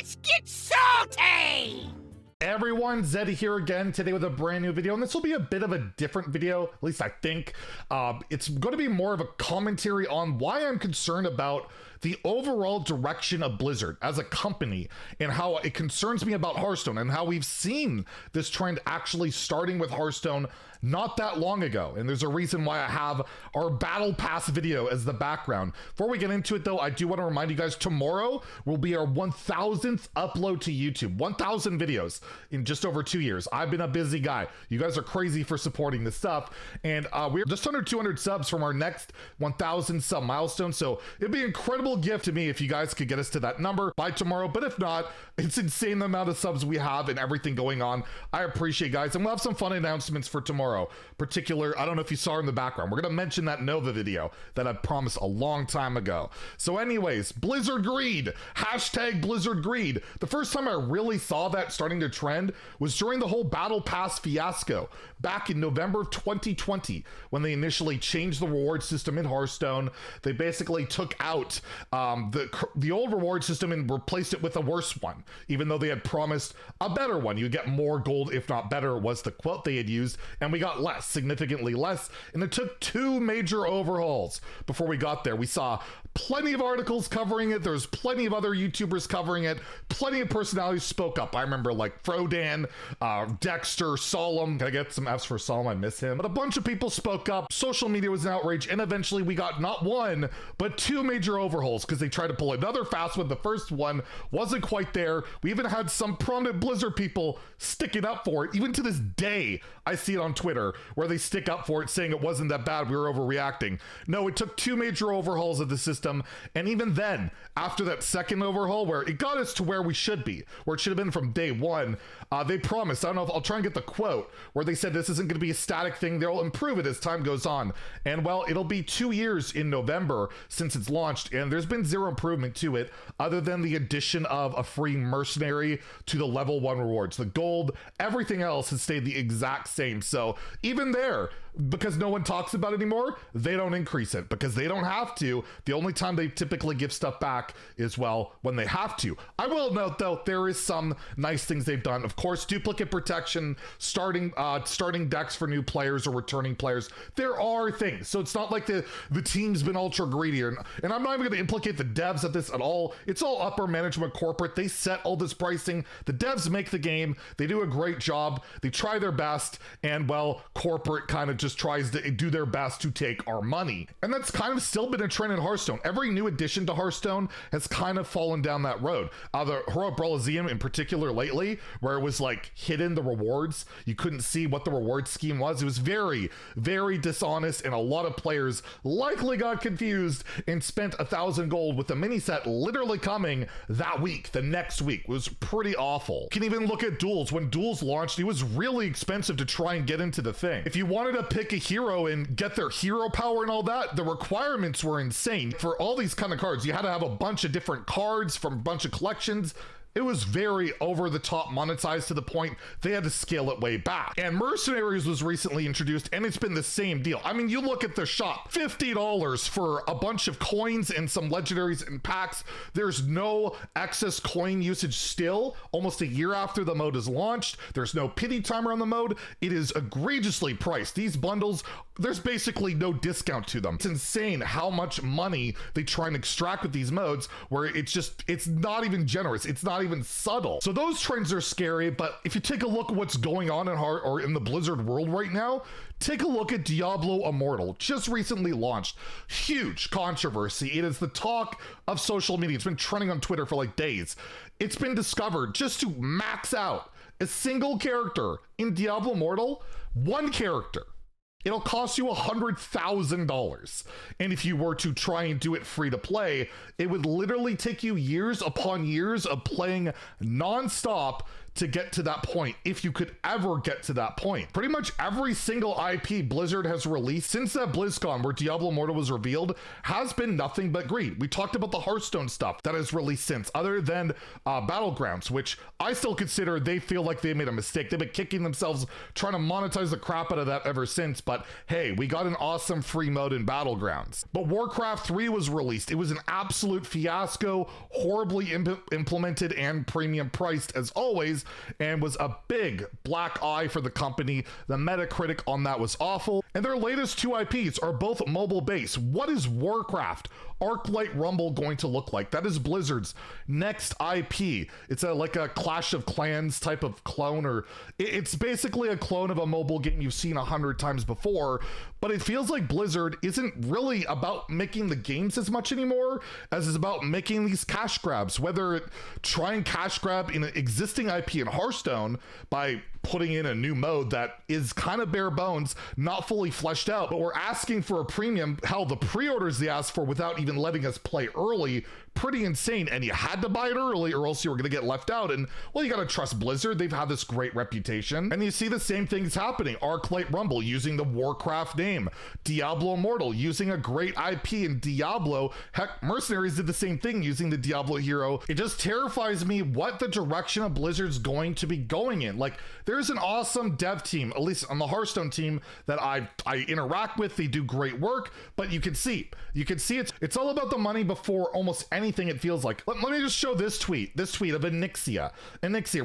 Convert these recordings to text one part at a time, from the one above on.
Let's get salty! Hey everyone, Zeddy here again today with a brand new video, and this will be a bit of a different video, at least I think. It's going to be more of a commentary on why I'm concerned about the overall direction of Blizzard as a company and how it concerns me about Hearthstone and how we've seen this trend actually starting with Hearthstone not that long ago. And there's a reason why I have our Battle Pass video as the background. Before we get into it though, I do want to remind you guys, tomorrow will be our 1000th upload to YouTube. 1000 videos in just over 2 years. I've been a busy guy. You guys are crazy for supporting this stuff. And we're just under 200 subs from our next 1000 sub milestone. So it'd be an incredible gift to me if you guys could get us to that number by tomorrow. But if not, it's insane the amount of subs we have and everything going on. I appreciate guys. And we'll have some fun announcements for tomorrow. Particular, I don't know if you saw in the background, we're gonna mention that Nova video that I promised a long time ago. So anyways, Blizzard Greed, hashtag Blizzard Greed. The first time I really saw that starting to trend was during the whole Battle Pass fiasco back in November of 2020 when they initially changed the reward system in Hearthstone. They basically took out the old reward system and replaced it with a worse one, even though they had promised a better one. You get more gold, if not better, was the quote they had used, and we got less, significantly less, and it took 2 major overhauls before we got there. We saw plenty of articles covering it. There's plenty of other YouTubers covering it. Plenty of personalities spoke up. I remember like Frodan, Dexter, Solemn. Can I get some F's for Solemn? I miss him. But a bunch of people spoke up. Social media was an outrage, and eventually we got not 1, but 2 major overhauls because they tried to pull another fast one. The first one wasn't quite there. We even had some prominent Blizzard people sticking up for it. Even to this day, I see it on Twitter where they stick up for it saying it wasn't that bad, we were overreacting. No, it took 2 major overhauls of the system, and even then, after that second overhaul where it got us to where we should be, where it should have been from day 1, they promised, I don't know if I'll try and get the quote, where they said this isn't going to be a static thing, they'll improve it as time goes on. And well, it'll be 2 years in November since it's launched, and there's been 0 improvement to it other than the addition of a free mercenary to the level 1 rewards. The gold, everything else has stayed the exact same. So even there, because no one talks about it anymore, they don't increase it because they don't have to. The only time they typically give stuff back is, well, when they have to. I will note though, there is some nice things they've done. Of course, duplicate protection, starting decks for new players or returning players. There are things. So it's not like the team's been ultra greedy, and I'm not even going to implicate the devs at this at all. It's all upper management corporate. They set all this pricing. The devs make the game. They do a great job. They try their best, and well, corporate kind of just tries to do their best to take our money. And that's kind of still been a trend in Hearthstone. Every new addition to Hearthstone has kind of fallen down that road. The Heroic Brawliseum in particular lately, where it was like hidden the rewards. You couldn't see what the reward scheme was. It was very, very dishonest, and a lot of players likely got confused and spent 1,000 gold with the mini set literally coming that week, the next week. It was pretty awful. You can even look at Duels. When Duels launched, it was really expensive to try and get into the thing. If you wanted to pick a hero and get their hero power and all that, the requirements were insane. For all these kind of cards, you had to have a bunch of different cards from a bunch of collections. It was very over the top monetized to the point they had to scale it way back. And Mercenaries was recently introduced, and it's been the same deal. I mean, you look at the shop, $50 for a bunch of coins and some legendaries and packs. There's no excess coin usage still, almost a year after the mode is launched. There's no pity timer on the mode. It is egregiously priced. These bundles, there's basically no discount to them. It's insane how much money they try and extract with these modes, where it's not even generous. It's not even subtle. So those trends are scary, but if you take a look at what's going on in the Blizzard world right now, take a look at Diablo Immortal, just recently launched. Huge controversy. It is the talk of social media. It's been trending on Twitter for like days. It's been discovered just to max out a single character in Diablo Immortal, 1 character. It'll cost you $100,000. And if you were to try and do it free to play, it would literally take you years upon years of playing nonstop to get to that point, if you could ever get to that point. Pretty much every single IP Blizzard has released since that BlizzCon where Diablo Immortal was revealed has been nothing but greed. We talked about the Hearthstone stuff that has released since, other than Battlegrounds, which I still consider they feel like they made a mistake. They've been kicking themselves trying to monetize the crap out of that ever since, but hey, we got an awesome free mode in Battlegrounds. But Warcraft 3 was released. It was an absolute fiasco, horribly implemented and premium priced as always, and was a big black eye for the company. The Metacritic on that was awful. And their latest two IPs are both mobile based. What is Warcraft Arclight Rumble going to look like? That is Blizzard's next IP. It's like a Clash of Clans type of clone, or it's basically a clone of a mobile game you've seen 100 times before, but it feels like Blizzard isn't really about making the games as much anymore as is about making these cash grabs, whether it try and cash grab in an existing IP in Hearthstone by putting in a new mode that is kind of bare bones, not fully fleshed out, but we're asking for a premium. Hell, the pre-orders they asked for without even letting us play early, pretty insane. And you had to buy it early or else you were going to get left out. And well, you got to trust Blizzard. They've had this great reputation. And you see the same things happening. Arclight Rumble using the Warcraft name, Diablo Immortal using a great IP in Diablo. Heck, Mercenaries did the same thing using the Diablo hero. It just terrifies me what the direction of Blizzard's going to be going in. Like, there's an awesome dev team, at least on the Hearthstone team, that I interact with. They do great work, but you can see it's all about the money before almost anything, it feels like. Let me just show this tweet of Onyxia,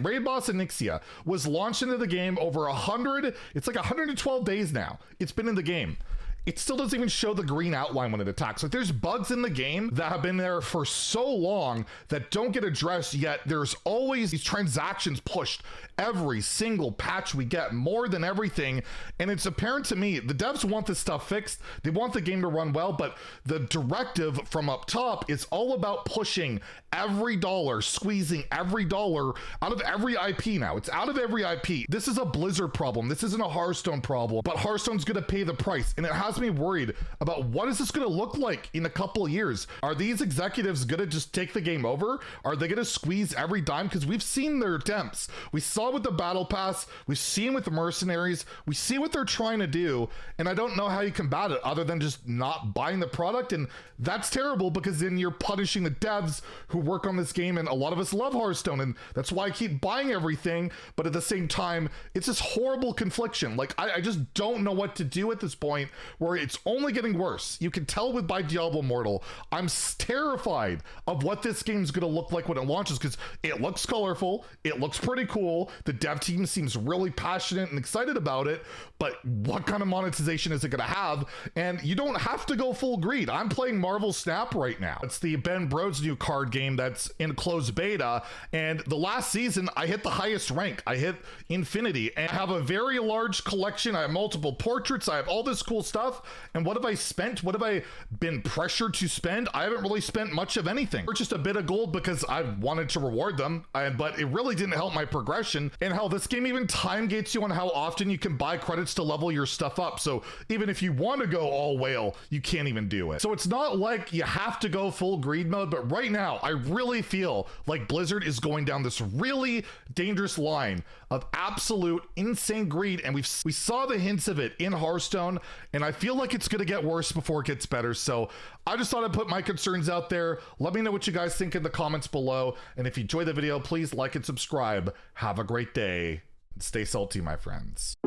Raid Boss Onyxia was launched into the game over 112 days now. It's been in the game. It still doesn't even show the green outline when it attacks. Like, there's bugs in the game that have been there for so long that don't get addressed yet. There's always these transactions pushed every single patch we get, more than everything. And it's apparent to me the devs want this stuff fixed. They want the game to run well, but the directive from up top is all about pushing every dollar, squeezing every dollar out of every IP now. It's out of every IP. This is a Blizzard problem. This isn't a Hearthstone problem, but Hearthstone's gonna pay the price. And it has me worried about what is this gonna look like in a couple of years. Are these executives gonna just take the game over? Are they gonna squeeze every dime? Because we've seen their attempts. We saw with the Battle Pass, we've seen with the Mercenaries, we see what they're trying to do, and I don't know how you combat it other than just not buying the product. And that's terrible, because then you're punishing the devs who work on this game, and a lot of us love Hearthstone, and that's why I keep buying everything. But at the same time, it's this horrible confliction. Like, I just don't know what to do at this point, where it's only getting worse. You can tell with by Diablo Immortal, I'm terrified of what this game's gonna look like when it launches, because it looks colorful, it looks pretty cool, the dev team seems really passionate and excited about it, but what kind of monetization is it gonna have? And you don't have to go full greed. I'm playing Marvel Snap right now. It's the Ben Brode's new card game that's in closed beta, and the last season I hit the highest rank. I hit Infinity, and I have a very large collection. I have multiple portraits, I have all this cool stuff. And what have I spent? What have I been pressured to spend? I haven't really spent much of anything. Purchased a bit of gold because I wanted to reward them, but it really didn't help my progression. And hell, this game even time gates you on how often you can buy credits to level your stuff up. So even if you want to go all whale, you can't even do it. So it's not like you have to go full greed mode, but right now I really feel like Blizzard is going down this really dangerous line of absolute insane greed, and we saw the hints of it in Hearthstone, and I feel like it's gonna get worse before it gets better. So I just thought I'd put my concerns out there. Let me know what you guys think in the comments below, and if you enjoyed the video, please like and subscribe. Have a great day. Stay salty, my friends.